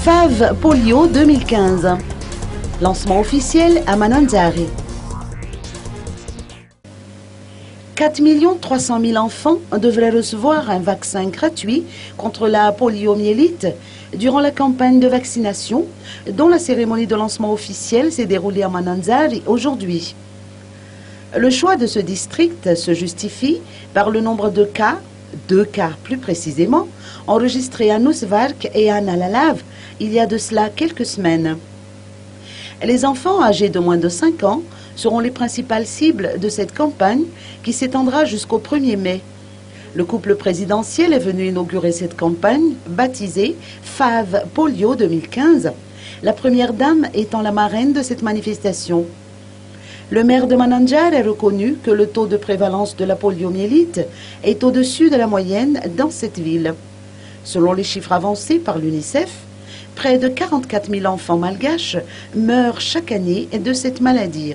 FAV Polio 2015. Lancement officiel à Mananzari. 4 300 000 enfants devraient recevoir un vaccin gratuit contre la poliomyélite durant la campagne de vaccination dont la cérémonie de lancement officiel s'est déroulée à Mananzari aujourd'hui. Le choix de ce district se justifie par le nombre de cas, 2 cas plus précisément, enregistrés à Nousvark et à Nalalav il y a de cela quelques semaines. Les enfants âgés de moins de 5 ans seront les principales cibles de cette campagne qui s'étendra jusqu'au 1er mai. Le couple présidentiel est venu inaugurer cette campagne, baptisée FAV Polio 2015, la première dame étant la marraine de cette manifestation. Le maire de Mananzari a reconnu que le taux de prévalence de la poliomyélite est au-dessus de la moyenne dans cette ville. Selon les chiffres avancés par l'UNICEF, près de 44 000 enfants malgaches meurent chaque année de cette maladie.